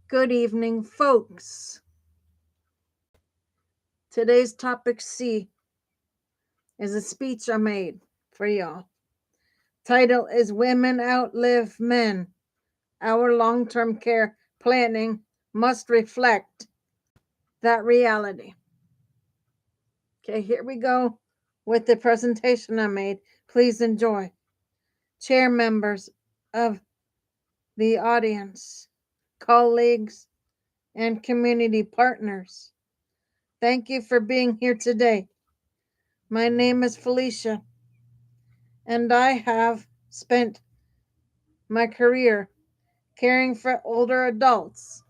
Good evening, folks. Today's topic C is a speech I made for y'all. Title is Women Outlive Men. Our long-term care planning must reflect that reality. Okay, here we go with the presentation I made. Please enjoy. Chair members of the audience, colleagues, and community partners, thank you for being here today. My name is Felicia, and I have spent my career caring for older adults,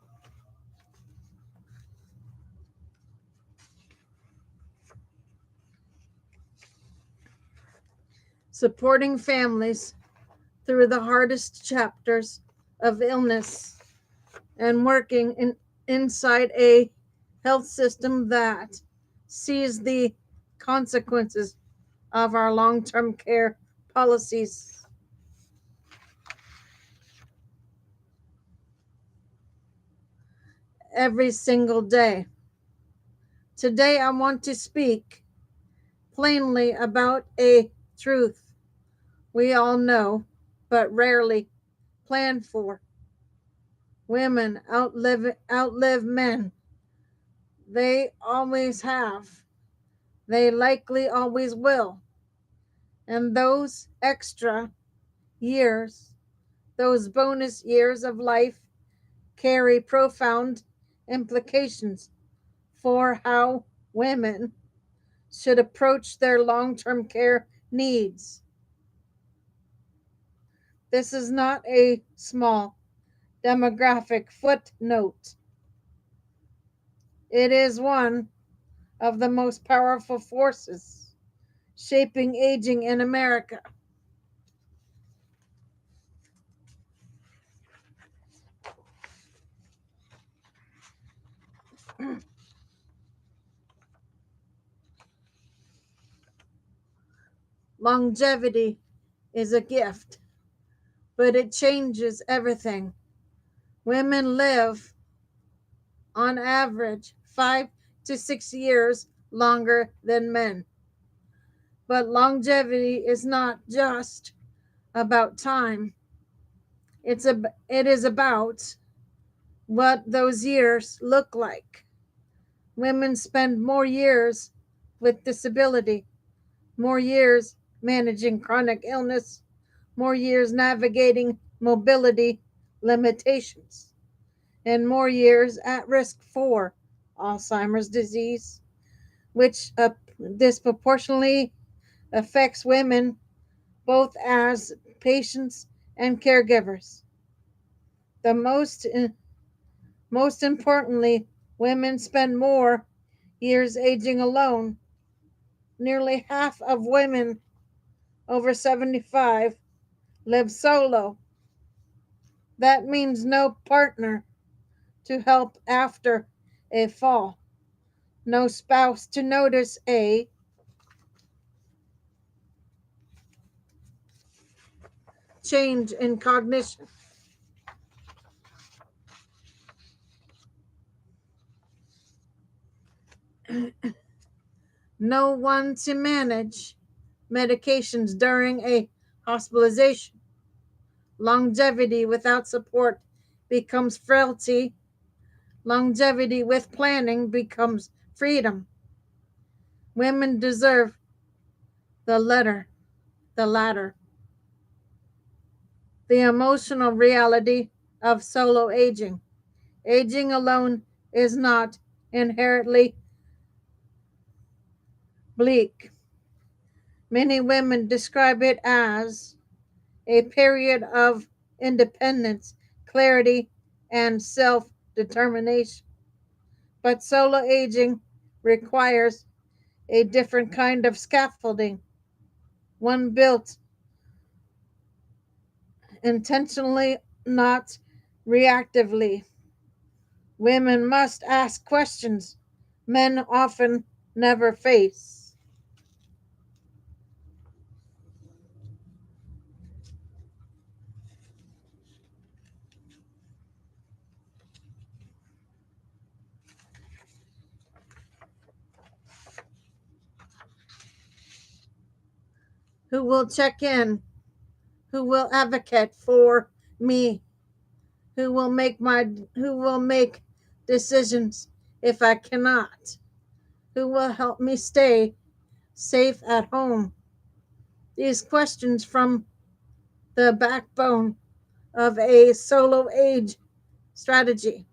supporting families through the hardest chapters of illness, and working inside a health system that sees the consequences of our long-term care policies. Every single day. Today, I want to speak plainly about a truth we all know, but rarely plan for. Women outlive men. They always have. They likely always will. And those extra years, those bonus years of life, carry profound implications for how women should approach their long-term care needs. This is not a small demographic footnote. It is one of the most powerful forces shaping aging in America. Longevity is a gift, but it changes everything. Women live, on average, 5 to 6 years longer than men. But longevity is not just about time. It is about what those years look like. Women spend more years with disability, more years managing chronic illness, more years navigating mobility limitations, and more years at risk for Alzheimer's disease, which disproportionately affects women both as patients and caregivers. The most importantly, women spend more years aging alone. Nearly half of women over 75 live solo. That means no partner to help after a fall, no spouse to notice a change in cognition, no one to manage medications during a hospitalization. Longevity without support becomes frailty. Longevity with planning becomes freedom. Women deserve the latter. The emotional reality of solo aging. Aging alone is not inherently bleak. Many women describe it as a period of independence, clarity, and self determination. But solo aging requires a different kind of scaffolding, one built intentionally, not reactively. Women must ask questions men often never face. who will check in, who will advocate for me, who will make decisions if I cannot, who will help me stay safe at home. These questions from the backbone of a solo age strategy,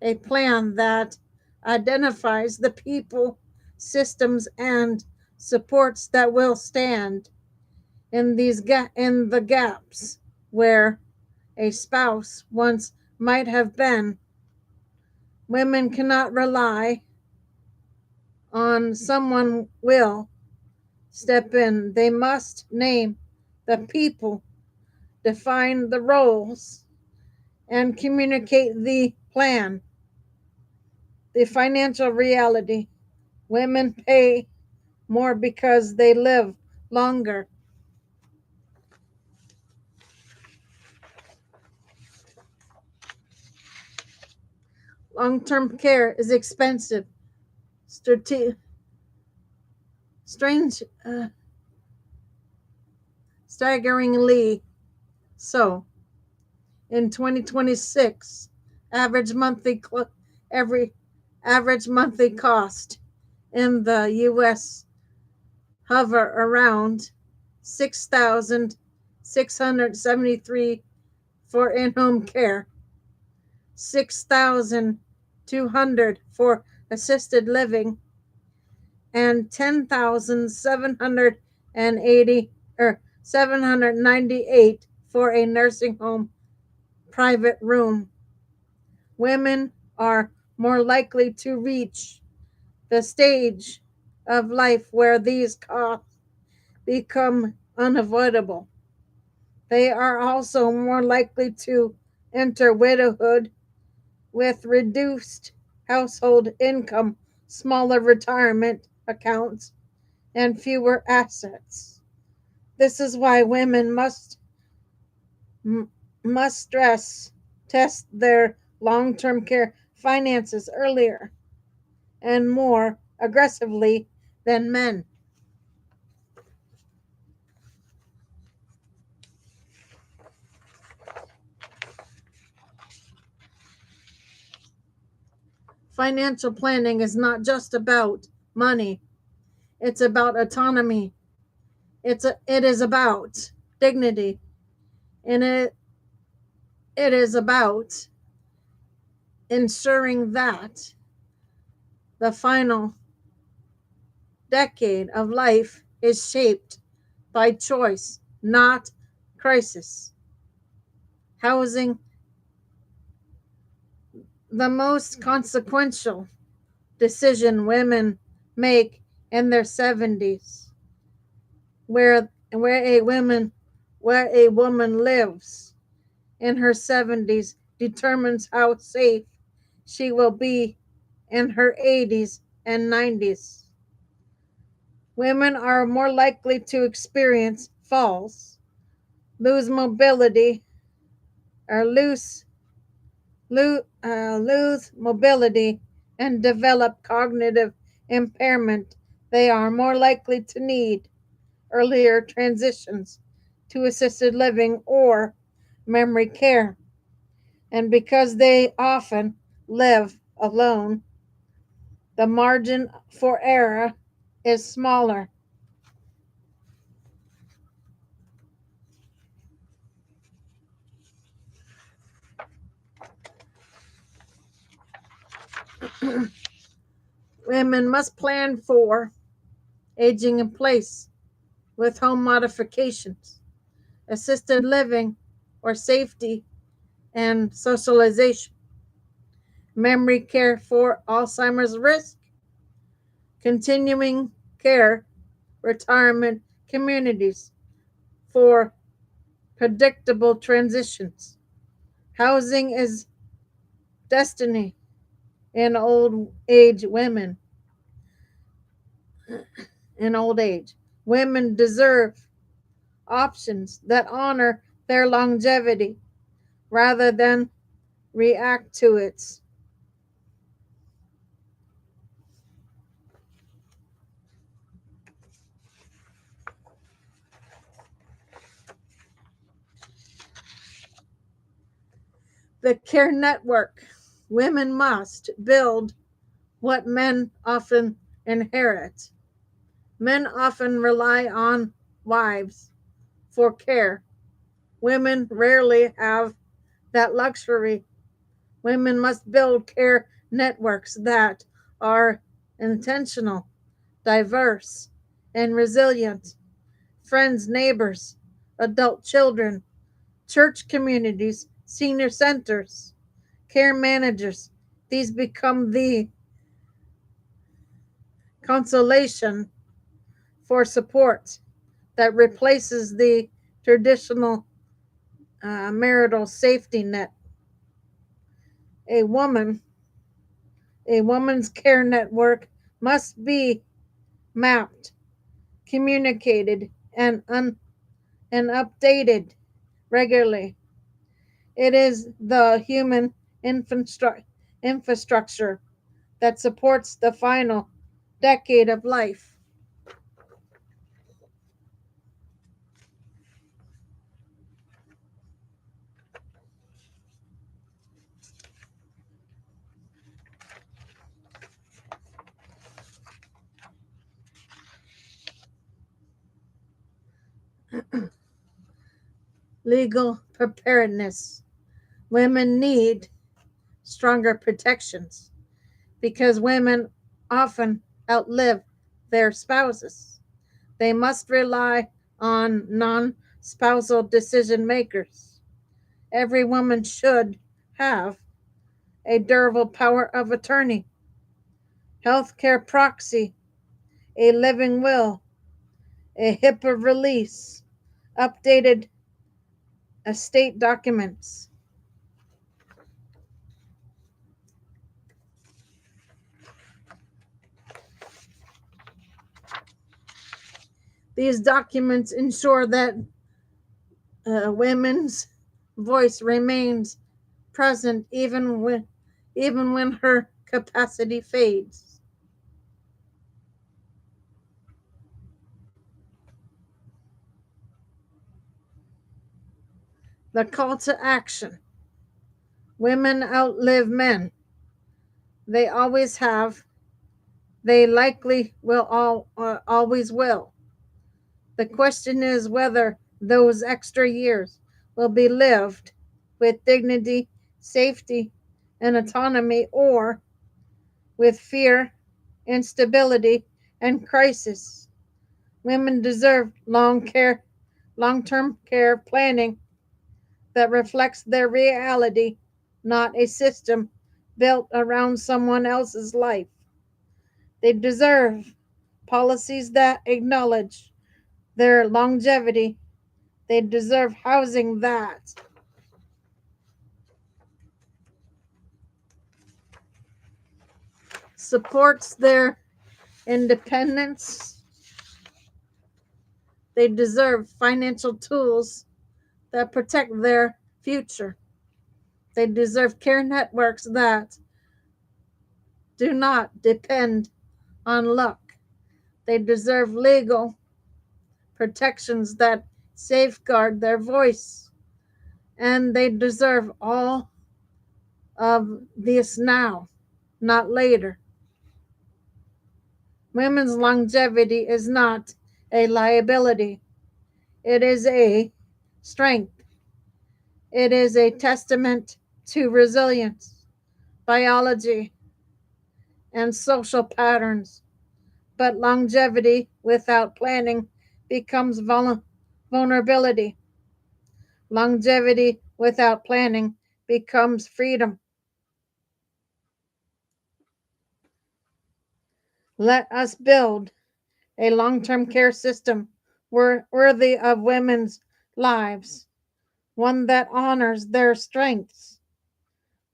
a plan that identifies the people, systems, and supports that will stand in in the gaps where a spouse once might have been. Women cannot rely on someone will step in. They must name the people, define the roles, and communicate the plan. The financial reality: women pay more because they live longer. Long term care is expensive, strate- strange, staggeringly so. In 2026, average monthly every average monthly cost in the U.S. hover around 6,673 for in-home care, 6,200 for assisted living, and 10,780 or 798 for a nursing home private room. Women are more likely to reach the stage of life where these costs become unavoidable. They are also more likely to enter widowhood with reduced household income, smaller retirement accounts, and fewer assets. This is why women must stress test their long-term care finances earlier and more aggressively than men. Financial planning is not just about money. It's about autonomy. It is about dignity, and it is about ensuring that the final decade of life is shaped by choice, not crisis. Housing, the most consequential decision women make in their 70s, where a woman lives in her 70s determines how safe she will be in her 80s and 90s. Women are more likely to experience falls, lose mobility, or lose mobility and develop cognitive impairment. They are more likely to need earlier transitions to assisted living or memory care. And because they often live alone, the margin for error is smaller. Women must plan for aging in place with home modifications, assisted living or safety and socialization, memory care for Alzheimer's risk, continuing care, retirement communities for predictable transitions. Housing is destiny in old age women. In old age, women deserve options that honor their longevity rather than react to it. The care network. Women must build what men often inherit. Men often rely on wives for care. Women rarely have that luxury. Women must build care networks that are intentional, diverse, and resilient. Friends, neighbors, adult children, church communities, senior centers, care managers. These become the consolation for support that replaces the traditional marital safety net. A woman, a woman's care network must be mapped, communicated, and updated regularly. It is the human infrastructure that supports the final decade of life. Legal preparedness. Women need stronger protections because women often outlive their spouses. They must rely on non spousal decision makers. Every woman should have a durable power of attorney, healthcare proxy, a living will, a HIPAA release, updated estate documents. These documents ensure that women's voice remains present even when her capacity fades. The call to action. Women outlive men. They always have. They likely will always will. The question is whether those extra years will be lived with dignity, safety, and autonomy, or with fear, instability, and crisis. Women deserve long-term care planning that reflects their reality, not a system built around someone else's life. They deserve policies that acknowledge their longevity. They deserve housing that supports their independence. They deserve financial tools that protect their future. They deserve care networks that do not depend on luck. They deserve legal protections that safeguard their voice. And they deserve all of this now, not later. Women's longevity is not a liability, it is a strength. It is a testament to resilience, biology, and social patterns. But longevity without planning becomes vulnerability. Longevity without planning becomes freedom. Let us build a long term care system worthy of women's lives, one that honors their strengths,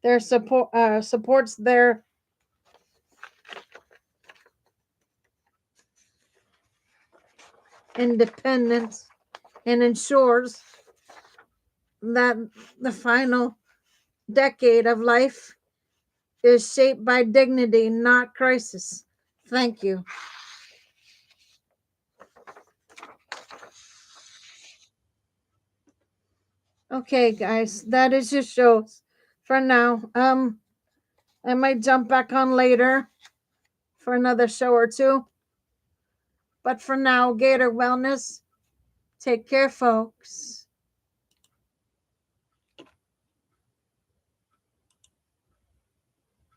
their supports their independence, and ensures that the final decade of life is shaped by dignity, not crisis. Thank you. Okay, guys, that is your show. for now. I might jump back on later for another show or two. But for now, Gator Wellness, take care, folks.